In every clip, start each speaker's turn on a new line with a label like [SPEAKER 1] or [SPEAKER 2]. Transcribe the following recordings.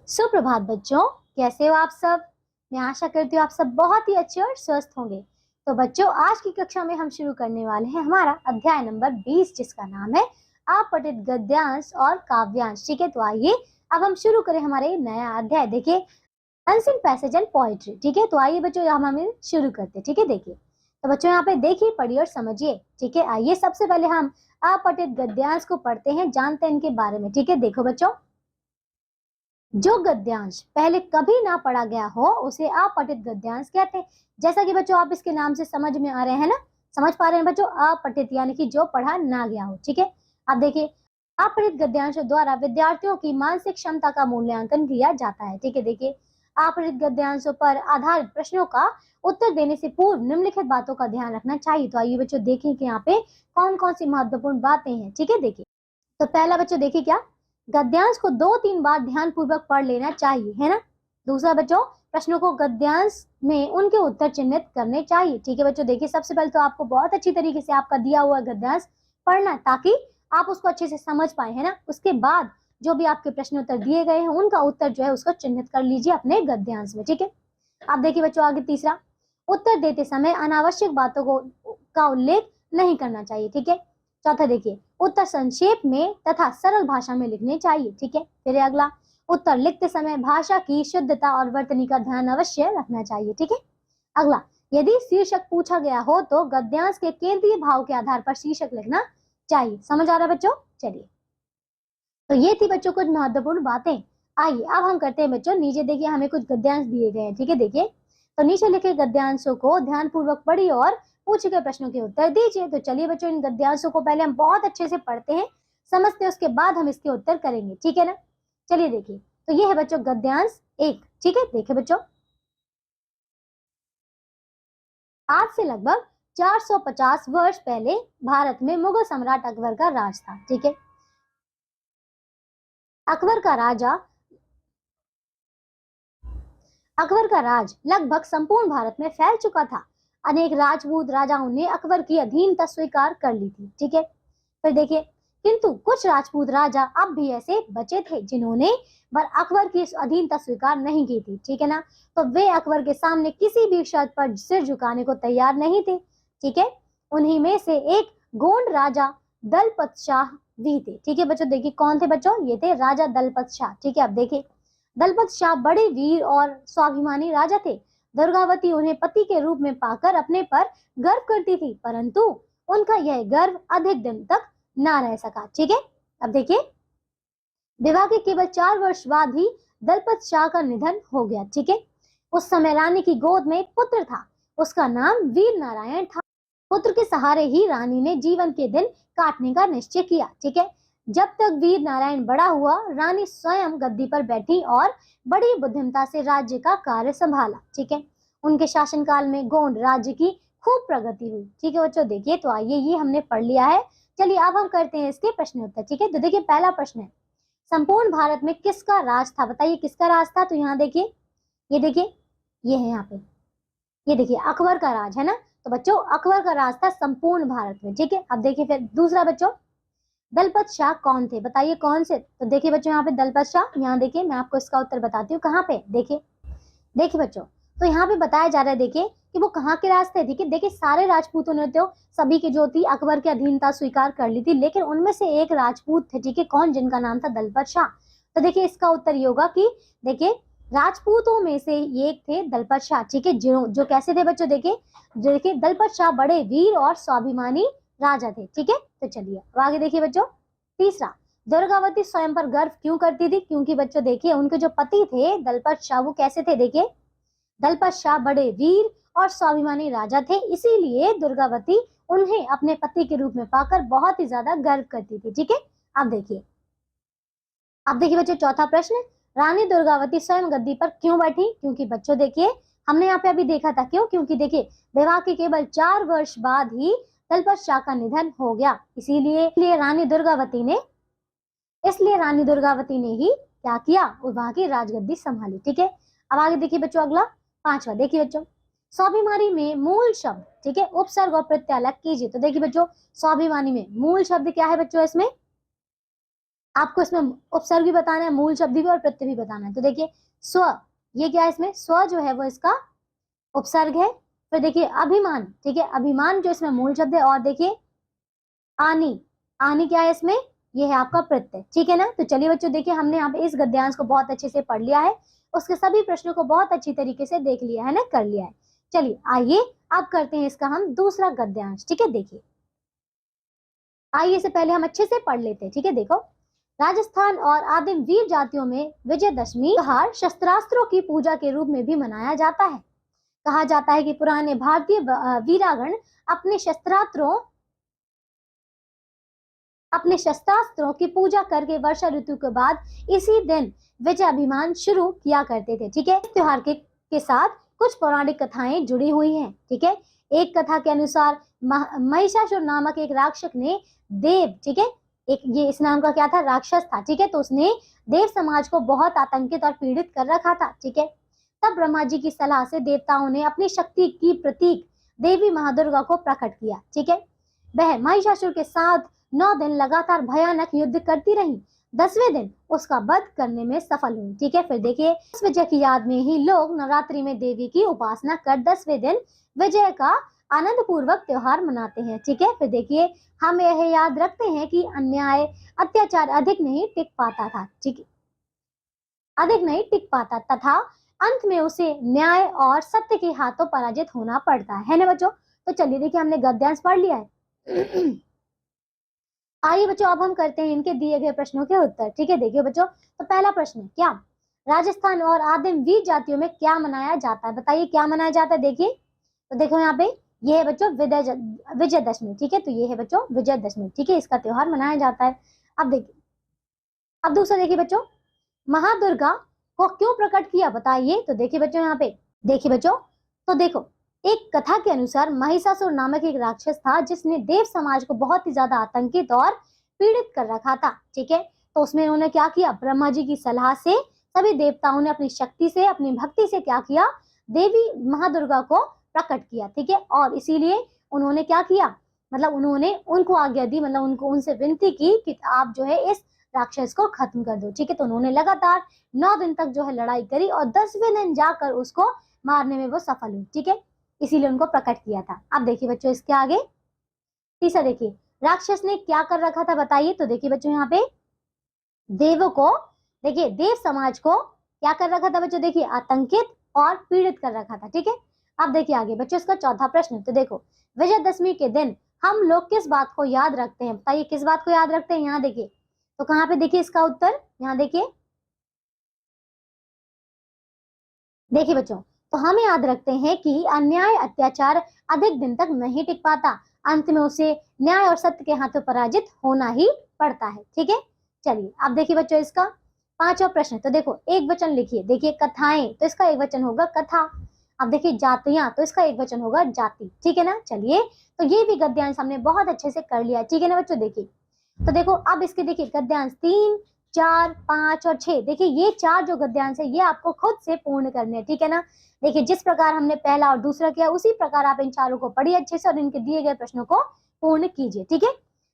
[SPEAKER 1] सुप्रभात बच्चों, कैसे हो आप सब। मैं आशा करती हूँ आप सब बहुत ही अच्छे और स्वस्थ होंगे। तो बच्चों, आज की कक्षा में हम शुरू करने वाले हैं हमारा अध्याय नंबर 20, जिसका नाम है अपठित गद्यांश और काव्यांश। ठीक है, तो आइए अब हम शुरू करें हमारे नया अध्याय। देखिए, अनसीन पैसेज एंड पोएट्री। ठीक है, तो आइए बच्चों हम शुरू करते हैं। ठीक है, देखिए तो बच्चों यहाँ पे देखिए, पढ़िए और समझिए। ठीक है, आइए सबसे पहले हम अपठित गद्यांश को पढ़ते हैं, जानते हैं इनके बारे में। ठीक है, देखो बच्चों, जो गद्यांश पहले कभी ना पढ़ा गया हो उसे अपठित गद्यांश कहते हैं। जैसा कि बच्चों आप इसके नाम से समझ में आ रहे हैं ना, समझ पा रहे हैं बच्चों, अपठित यानी कि जो पढ़ा ना गया हो। ठीक है, अब देखिए, अपठित गद्यांशों द्वारा विद्यार्थियों की मानसिक क्षमता का मूल्यांकन किया जाता है। ठीक है, देखिए, अपठित गद्यांशों पर आधारित प्रश्नों का उत्तर देने से पूर्व निम्नलिखित बातों का ध्यान रखना चाहिए। तो आइए बच्चों देखें कि यहाँ पे कौन कौन सी महत्वपूर्ण बातें हैं। ठीक है, देखिए, तो पहला बच्चों देखिए, क्या गद्यांश को 2-3 बार ध्यान पूर्वक पढ़ लेना चाहिए, है ना। दूसरा बच्चों, प्रश्नों को गद्यांश में उनके उत्तर चिन्हित करने चाहिए। ठीक है बच्चों, देखिए सबसे पहले तो आपको बहुत अच्छी तरीके से आपका दिया हुआ गद्यांश पढ़ना, ताकि आप उसको अच्छे से समझ पाए, है ना। उसके बाद जो भी आपके प्रश्न उत्तर दिए गए हैं उनका उत्तर जो है उसको चिन्हित कर लीजिए अपने गद्यांश में। ठीक है, आप देखिए बच्चों आगे तीसरा, उत्तर देते समय अनावश्यक बातों को का उल्लेख नहीं करना चाहिए। ठीक है, चौथा देखिए, उत्तर संक्षेप में तथा सरल भाषा में लिखने चाहिए। ठीक है, फिर अगला, उत्तर लिखते समय भाषा की शुद्धता और वर्तनी का ध्यान अवश्य रखना चाहिए। ठीक है, अगला, यदि शीर्षक पूछा गया हो तो गद्यांश के केंद्रीय भाव के आधार पर शीर्षक लिखना चाहिए। समझ आ रहा है बच्चों। चलिए, तो ये थी बच्चों कुछ महत्वपूर्ण बातें। आइए अब हम करते हैं बच्चों, नीचे देखिए हमें कुछ गद्यांश दिए गए हैं। ठीक है, देखिए, तो नीचे लिखे गद्यांशों को ध्यानपूर्वक पढ़िए और पूछे गए प्रश्नों के उत्तर दीजिए। तो चलिए बच्चों, इन गद्यांशों को पहले हम बहुत अच्छे से पढ़ते हैं, समझते हैं, उसके बाद हम इसके उत्तर करेंगे। ठीक है ना। चलिए देखिए, तो ये है बच्चों गद्यांश 1। ठीक है, देखिए बच्चों, आज से लगभग 450 वर्ष पहले भारत में मुगल सम्राट अकबर का राज था। ठीक है, अकबर का राजा अकबर का राज लगभग संपूर्ण भारत में फैल चुका था। अनेक राजपूत राजाओं ने अकबर की अधीनता स्वीकार कर ली थी। ठीक है, फिर देखिए, किंतु कुछ राजपूत राजा अब भी ऐसे बचे थे जिन्होंने अकबर की अधीनता स्वीकार नहीं की थी। ठीक है ना, तो वे अकबर के सामने किसी भी शर्त पर सिर झुकाने को तैयार नहीं थे। ठीक है, उन्हीं में से एक गोंड राजा दलपत शाह भी थे। ठीक है बच्चों, देखिए कौन थे बच्चों, ये थे राजा दलपत शाह। ठीक है, अब देखिए, दलपत शाह बड़े वीर और स्वाभिमानी राजा थे। दुर्गावती उन्हें पति के रूप में पाकर अपने पर गर्व करती थी, परंतु उनका यह गर्व अधिक दिन तक ना रह सका। ठीक है, अब देखिए, विवाह के केवल 4 वर्ष बाद ही दलपत शाह का निधन हो गया। ठीक है, उस समय रानी की गोद में एक पुत्र था, उसका नाम वीर नारायण था। पुत्र के सहारे ही रानी ने जीवन के दिन काटने का निश्चय किया। ठीक है, जब तक वीर नारायण बड़ा हुआ, रानी स्वयं गद्दी पर बैठी और बड़ी बुद्धिमता से राज्य का कार्य संभाला। ठीक है, उनके शासनकाल में गोंड राज्य की खूब प्रगति हुई। ठीक है बच्चों, देखिए, तो आइए ये हमने पढ़ लिया है। चलिए अब हम करते हैं इसके प्रश्न उत्तर। ठीक है, तो देखिए पहला प्रश्न है, संपूर्ण भारत में किसका राज था, बताइए किसका राज था। तो यहाँ देखिए, ये देखिए, ये है यहाँ पे, ये देखिए अकबर का राज है ना। तो बच्चों अकबर का राज था संपूर्ण भारत में। ठीक है, अब देखिए फिर दूसरा बच्चों, दलपत शाह कौन थे, बताइए कौन से। तो देखिए बच्चों, यहाँ पे दलपत शाह, यहाँ देखिए मैं आपको इसका उत्तर बताती हूँ, कहाँ पे, देखिए देखिए बच्चों, तो यहाँ पे बताया जा रहा है, देखिए कि वो कहाँ के राज थे। ठीक है, देखिए सारे राजपूतों ने तो सभी की जो थी अकबर की अधीनता स्वीकार कर ली थी, लेकिन उनमें से एक राजपूत थे, ठीक है, कौन, जिनका नाम था दलपत शाह। तो देखिए इसका उत्तर ये होगा कि देखिए राजपूतों में से एक थे दलपत शाह। ठीक है, जो कैसे थे बच्चों, देखिए दलपत शाह बड़े वीर और स्वाभिमानी राजा थे। ठीक है, तो चलिए अब आगे देखिए बच्चों, तीसरा, दुर्गावती स्वयं पर गर्व क्यों करती थी, क्योंकि बच्चों देखिए उनके जो पति थे दलपत शाह वो कैसे थे, देखिए दलपत शाह बड़े वीर और स्वाभिमानी राजा थे, इसीलिए दुर्गावती उन्हें अपने पति के रूप में पाकर बहुत ही ज्यादा गर्व करती थी। ठीक है, अब देखिए बच्चों चौथा प्रश्न, रानी दुर्गावती स्वयं गद्दी पर क्यों बैठी, क्योंकि बच्चों देखिए हमने यहाँ पे अभी देखा था क्यों, क्योंकि देखिए विवाह के केवल 4 वर्ष बाद ही दलपत शाह का निधन हो गया, इसलिए रानी दुर्गावती ने ही क्या किया, वहां की राजगद्दी संभाली। ठीक है, अब आगे देखिए बच्चों, अगला पांचवा, देखिए बच्चों, स्वाभिमानी में मूल शब्द, ठीक है, उपसर्ग और प्रत्यय अलग कीजिए। तो देखिए बच्चों, स्वाभिमानी में मूल शब्द क्या है बच्चों, इसमें आपको इसमें उपसर्ग भी बताना है, मूल शब्द भी और प्रत्यय भी बताना है। तो देखिए स्व, ये क्या है, इसमें स्व जो है वो इसका उपसर्ग है। फिर देखिए अभिमान, ठीक है, अभिमान जो इसमें मूल शब्द है। और देखिए आनी, आनी क्या है इसमें, ये है आपका प्रत्यय, ठीक है ना। तो चलिए बच्चों देखिए हमने यहाँ पे इस गद्यांश को बहुत अच्छे से पढ़ लिया है, उसके सभी प्रश्नों को बहुत अच्छी तरीके से देख लिया है ना, कर लिया है। चलिए आइए अब करते हैं इसका हम दूसरा गद्यांश, ठीक है। देखिए आइए इससे पहले हम अच्छे से पढ़ लेते हैं, ठीक है। देखो, राजस्थान और आदिम वीर जातियों में विजयदशमी त्योहार शस्त्रास्त्रों की पूजा के रूप में भी मनाया जाता है। कहा जाता है कि पुराने भारतीय वीरागण अपने शस्त्रास्त्रों की पूजा करके वर्षा ऋतु के बाद इसी दिन विजय अभिमान शुरू किया करते थे, ठीक है। इस त्योहार के साथ कुछ पौराणिक कथाएं जुड़ी हुई हैं, ठीक है। एक कथा के अनुसार महिषासुर नामक एक राक्षस ने देव, ठीक है, एक ये इस नाम का क्या था, राक्षस था, ठीक है। तो उसने देव समाज को बहुत आतंकित और पीड़ित कर रखा था, ठीक है। तब ब्रह्मा जी की सलाह से देवताओं ने अपनी शक्ति की प्रतीक देवी महादुर्गा को प्रकट किया, ठीक है। वह महिषासुर के साथ 9 दिन लगातार भयानक युद्ध करती रही। 10वें दिन उसका वध करने में सफल हुई, ठीक है। फिर देखिए इस विजय की याद में ही लोग नवरात्रि में देवी की उपासना कर 10वें दिन विजय का आनंद पूर्वक त्योहार मनाते हैं, ठीक है। फिर देखिए हम यह याद रखते हैं कि अन्याय अत्याचार अधिक नहीं टिक पाता था, ठीक है, अधिक नहीं टिक पाता तथा अंत में उसे न्याय और सत्य के हाथों पराजित होना पड़ता है ना बच्चों। तो चलिए देखिए हमने गद्यांश पढ़ लिया है। आइए बच्चों अब हम करते हैं इनके दिए गए प्रश्नों के उत्तर, ठीक है। देखिए बच्चों, तो पहला प्रश्न है, क्या राजस्थान और आदिम वीर जातियों में क्या मनाया जाता है, बताइए क्या मनाया जाता है। देखिए तो देखो यहाँ पे ये है बच्चों विजयदशमी, ठीक है। तो ये है बच्चों विजयदशमी, ठीक है, इसका त्योहार मनाया जाता है। अब देखिए, अब दूसरा देखिए बच्चों, महादुर्गा को क्यों प्रकट किया, बताइए। तो देखिए बच्चों यहाँ पे, देखिए बच्चों, तो देखो एक कथा के अनुसार महिषासुर नामक एक राक्षस था जिसने देव समाज को बहुत ही ज्यादा आतंकित और पीड़ित कर रखा था, ठीक है। तो उसमें उन्होंने क्या किया, ब्रह्मा जी की सलाह से सभी देवताओं ने अपनी शक्ति से अपनी भक्ति से क्या किया, देवी महादुर्गा को प्रकट किया, ठीक है। और इसीलिए उन्होंने क्या किया, मतलब उन्होंने उनको आज्ञा दी, मतलब उनको उनसे विनती की कि आप जो है इस राक्षस को खत्म कर दो, ठीक है। तो उन्होंने लगातार 9 दिन तक जो है लड़ाई करी और 10वें दिन जाकर उसको मारने में वो सफल हुई, ठीक है, इसीलिए उनको प्रकट किया था। अब देखिए बच्चों इसके आगे तीसरा देखिए, राक्षस ने क्या कर रखा था, बताइए। तो देखिए बच्चों यहाँ पे देवों को, देखिए देव समाज को क्या कर रखा था बच्चों, देखिए आतंकित और पीड़ित कर रखा था, ठीक है। अब देखिए आगे बच्चों इसका चौथा प्रश्न, तो देखो विजयदशमी के दिन हम लोग किस बात को याद रखते हैं, बताइए किस बात को याद रखते हैं। यहाँ देखिए, तो कहाँ पे देखिए इसका उत्तर, यहाँ देखिए, देखिए बच्चों, तो हम याद रखते हैं कि अन्याय अत्याचार अधिक दिन तक नहीं टिक पाता, अंत में उसे न्याय और सत्य के हाथों पराजित होना ही पड़ता है, ठीक है। चलिए अब देखिए बच्चों इसका पांचवा प्रश्न, तो देखो एक वचन लिखिए, देखिए कथाएं, तो इसका एक वचन होगा कथा। अब देखिए जातियां, तो इसका एक वचन होगा जाति, ठीक है ना। चलिए तो ये भी गद्यांश हमने बहुत अच्छे से कर लिया, ठीक है ना बच्चों। देखिए तो देखो अब इसके देखिए गद्यांश 3, 4, 5 और 6, देखिए ये 4 जो गद्यांश है ये आपको खुद से पूर्ण करने हैं, ठीक है ना। देखिए जिस प्रकार हमने पहला और दूसरा किया उसी प्रकार आप इन चारों को पढ़िए अच्छे से और इनके दिए गए प्रश्नों को पूर्ण कीजिए, ठीक है।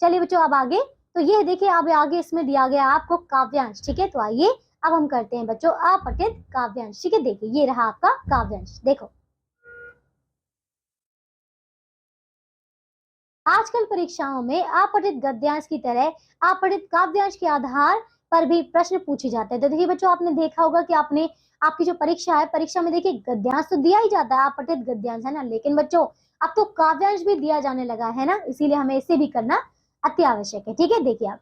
[SPEAKER 1] चलिए बच्चों अब आगे, तो ये देखिए अब आगे इसमें दिया गया आपको काव्यांश, ठीक है। तो आइए अब हम करते हैं बच्चों अपठित काव्यांश, ठीक है। देखिए ये रहा आपका काव्यांश, देखो आजकल परीक्षाओं में अपठित गद्यांश की तरह अपठित काव्यांश के आधार पर भी प्रश्न पूछे जाते हैं। तो देखिए बच्चों आपने देखा होगा कि आपने आपकी जो परीक्षा है, परीक्षा में देखिए गद्यांश तो दिया ही जाता है, अपठित गद्यांश है ना, लेकिन बच्चों अब तो काव्यांश भी दिया जाने लगा है ना, इसीलिए हमें इसे भी करना अति आवश्यक है, ठीक है। देखिए आप,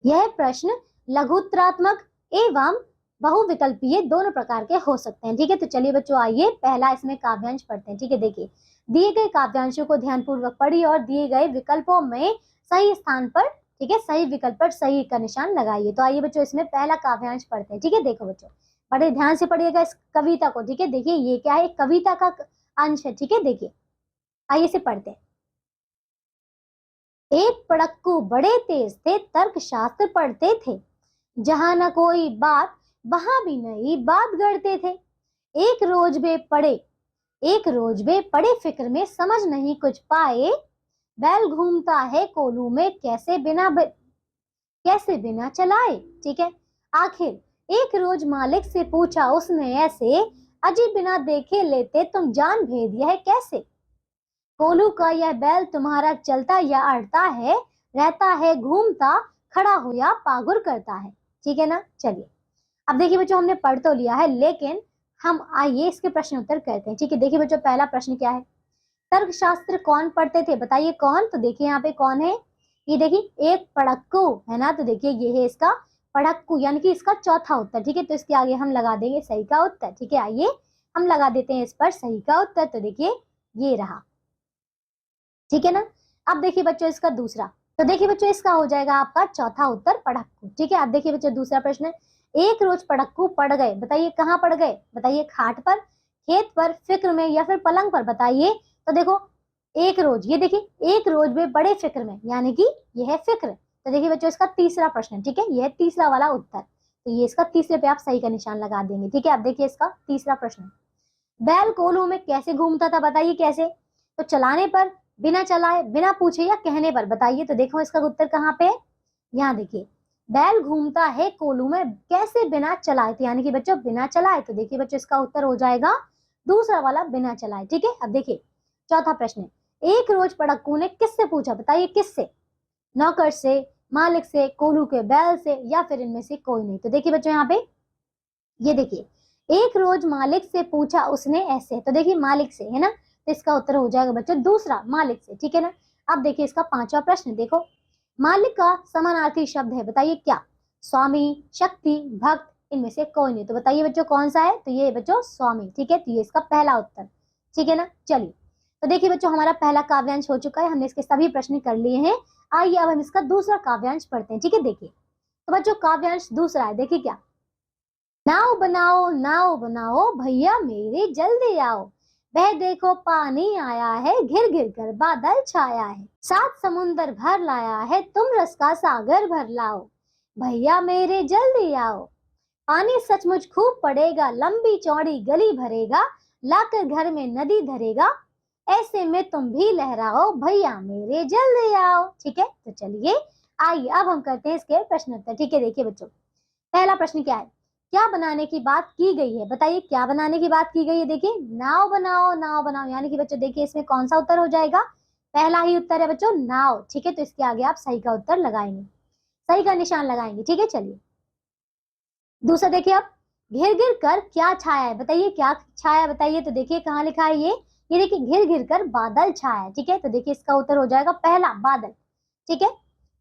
[SPEAKER 1] यह प्रश्न लघुत्तरात्मक एवं बहुविकल्पीय दोनों प्रकार के हो सकते हैं, ठीक है। तो चलिए बच्चों आइए पहला इसमें काव्यांश पढ़ते हैं, ठीक है। देखिए दिए गए काव्यांशों को ध्यानपूर्वक पढ़िए और दिए गए विकल्पों में सही स्थान पर, ठीक है, सही विकल्प पर सही का निशान लगाइए। तो आइए बच्चों इसमें पहला काव्यांश पढ़ते हैं, ठीक है। देखो बच्चों बड़े ध्यान से पढ़िएगा इस कविता को, ठीक है। देखिए ये क्या है, कविता का अंश है, ठीक है। देखिए आइए इसे पढ़ते हैं। एक पड़क्कू बड़े तेज थे, तर्क शास्त्र पढ़ते थे, जहां न कोई बात वहां भी नई बात गढ़ते थे। एक रोज वे पढ़े एक रोज वे पड़े फिक्र में, समझ नहीं कुछ पाए, बैल घूमता है कोलू में कैसे बिना कैसे बिना चलाए। ठीक है, आखिर एक रोज मालिक से पूछा उसने ऐसे, अजी बिना देखे लेते तुम जान भेद यह कैसे। कोलू का यह बैल तुम्हारा चलता या अड़ता है, रहता है घूमता, खड़ा हो या पागुर करता है। ठीक है ना, चलिए अब देखिए बच्चों हमने पढ़ तो लिया है, लेकिन हम आइए इसके प्रश्न उत्तर करते हैं। ठीक है, देखिए बच्चों पहला प्रश्न क्या है, तर्कशास्त्र कौन पढ़ते थे, बताइए कौन। तो देखिए यहाँ पे कौन है, ये देखिए एक पढ़क्कू है ना, तो देखिए ये है इसका पढ़क्कू, यानी कि इसका चौथा उत्तर। ठीक है, तो इसके आगे हम लगा देंगे सही का उत्तर। ठीक है, आइए हम लगा देते हैं इस पर सही का उत्तर, तो देखिए ये रहा। ठीक है ना, अब देखिए बच्चों इसका दूसरा, तो देखिए बच्चों इसका हो जाएगा आपका चौथा उत्तर पढ़क्कू। ठीक है, अब देखिए बच्चों दूसरा प्रश्न है, एक रोज पढ़क्कू पड़ गए, बताइए कहाँ पड़ गए, बताइए खाट पर, खेत पर, फिक्र में या फिर पलंग पर, बताइए। तो देखो एक रोज, ये देखिए एक रोज में बड़े फिक्र में, यानी कि यह है फिक्र। तो देखिए बच्चों इसका तीसरा प्रश्न, ठीक है, यह है तीसरा वाला उत्तर, तो ये इसका तीसरे पे आप सही का निशान लगा देंगे। ठीक है, अब देखिए इसका तीसरा प्रश्न, बैल कोल्हू में कैसे घूमता था, बताइए कैसे। तो चलाने पर, बिना चलाए, बिना पूछे या कहने पर, बताइए। तो देखो इसका उत्तर कहाँ पे, यहाँ देखिए, बैल घूमता है कोल्हू में कैसे, बिना चलाए, तो यानी कि बच्चों बिना चलाए। तो देखिए बच्चों इसका उत्तर हो जाएगा दूसरा वाला बिना चलाए। ठीक है, अब देखिए चौथा प्रश्न, एक रोज पड़क्कू ने किससे पूछा, बताइए किससे, नौकर से, मालिक से, कोल्हू के बैल से या फिर इनमें से कोई नहीं। तो देखिए बच्चों यहाँ पे ये देखिए, एक रोज मालिक से पूछा उसने ऐसे, तो देखिए मालिक से है ना, तो इसका उत्तर हो जाएगा बच्चों दूसरा मालिक से। ठीक है ना, अब देखिए इसका पांचवा प्रश्न, देखो मालिक का समानार्थी शब्द है, बताइए क्या, स्वामी, शक्ति, भक्त, इनमें से कोई नहीं। तो बताइए बच्चों कौन सा है, तो ये बच्चों स्वामी। ठीक है, तो ये इसका पहला उत्तर। ठीक है ना, चलिए तो देखिए बच्चों हमारा पहला काव्यांश हो चुका है, हमने इसके सभी प्रश्न कर लिए हैं। आइए अब हम इसका दूसरा काव्यांश पढ़ते हैं। ठीक है, देखिए तो बच्चों काव्यांश दूसरा है, देखिए क्या, नाव बनाओ भैया मेरे जल्दी आओ, वह देखो पानी आया है, घिर घिर कर बादल छाया है, सात समुंदर भर लाया है, तुम रस का सागर भर लाओ, भैया मेरे जल्दी आओ, पानी सचमुच खूब पड़ेगा, लंबी चौड़ी गली भरेगा, लाकर घर में नदी धरेगा, ऐसे में तुम भी लहराओ, भैया मेरे जल्दी आओ। ठीक है, तो चलिए आइए अब हम करते हैं इसके प्रश्न उत्तर। ठीक है, देखिए बच्चों पहला प्रश्न क्या है, क्या बनाने की बात की गई है, बताइए क्या बनाने की बात की गई है। देखिए नाव बनाओ, यानी कि बच्चों देखिए इसमें कौन सा उत्तर हो जाएगा, पहला ही उत्तर है बच्चों नाव। ठीक है, तो इसके आगे आप सही का उत्तर लगाएंगे, सही का निशान लगाएंगे। ठीक है, चलिए दूसरा देखिए, अब घिर घिर कर क्या छाया है, बताइए क्या छाया, बताइए। तो देखिए कहाँ लिखा है ये देखिए घिर घिर कर बादल छाया है। ठीक है, तो देखिए इसका उत्तर हो जाएगा पहला बादल। ठीक है,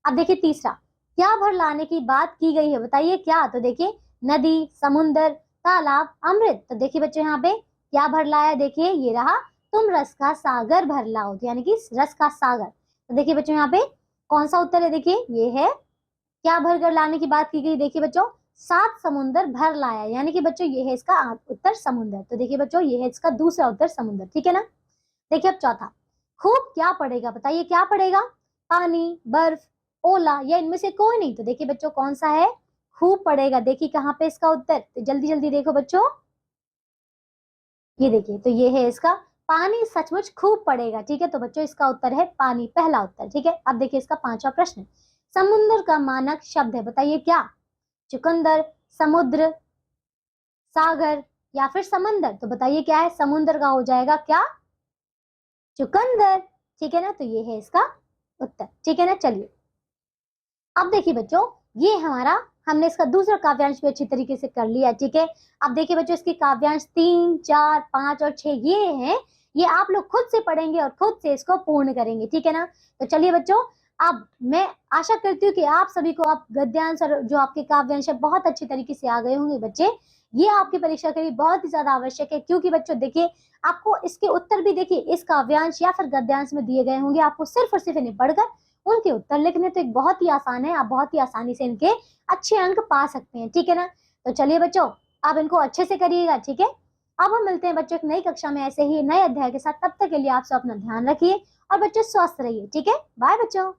[SPEAKER 1] अब देखिए तीसरा, क्या भर लाने की बात की गई है, बताइए क्या। तो देखिए नदी, समुंदर, तालाब, अमृत। तो देखिए बच्चों यहाँ पे क्या भर लाया, देखिए ये रहा, तुम रस का सागर भर लाओ, यानी कि रस का सागर। तो देखिए बच्चों यहाँ पे कौन सा उत्तर है, देखिए ये है, क्या भर कर लाने की बात की गई, देखिए बच्चों सात समुंदर भर लाया, यानी कि बच्चों ये है इसका उत्तर समुंदर। तो देखिए बच्चों ये है इसका दूसरा उत्तर समुंदर। ठीक है ना, देखिए अब चौथा, खूब क्या पड़ेगा, बताइए क्या पड़ेगा, पानी, बर्फ, ओला या इनमें से कोई नहीं। तो देखिए बच्चों कौन सा है, खूब पड़ेगा। देखिए कहाँ पे इसका उत्तर, तो जल्दी जल्दी देखो बच्चों, ये देखिए तो ये है इसका पानी सचमुच खूब पड़ेगा। ठीक है, तो बच्चों इसका उत्तर है पानी, पहला उत्तर। ठीक है, अब देखिए इसका पांचवा प्रश्न, समुद्र का मानक शब्द है, बताइए क्या, चुकंदर, समुद्र, सागर या फिर समंदर। तो बताइए क्या है, समुद्र का हो जाएगा क्या, चुकंदर। ठीक है ना, तो ये है इसका उत्तर। ठीक है ना, चलिए अब देखिए बच्चों ये हमारा, हमने इसका दूसरा काव्यांश भी अच्छी तरीके से कर लिया। ठीक है, अब देखिए बच्चों इसके काव्यांश 3, 4, 5 और 6 ये हैं, ये आप लोग खुद से पढ़ेंगे और खुद से इसको पूर्ण करेंगे। ठीक है ना, तो चलिए बच्चों अब मैं आशा करती हूँ कि आप सभी को आप गद्यांश और जो आपके काव्यांश है बहुत अच्छी तरीके से आ गए होंगे बच्चे। ये आपकी परीक्षा के लिए बहुत ही ज्यादा आवश्यक है, क्योंकि बच्चों देखिए आपको इसके उत्तर भी देखिए इस काव्यांश या फिर गद्यांश में दिए गए होंगे, आपको सिर्फ और सिर्फ इन्हें पढ़कर उनके उत्तर लिखने, तो एक बहुत ही आसान है, आप बहुत ही आसानी से इनके अच्छे अंक पा सकते हैं। ठीक है ना, तो चलिए बच्चों आप इनको अच्छे से करिएगा। ठीक है, अब हम मिलते हैं बच्चों एक नई कक्षा में ऐसे ही नए अध्याय के साथ, तब तक के लिए आप सब अपना ध्यान रखिए और बच्चों स्वस्थ रहिए। ठीक है, बाय बच्चों।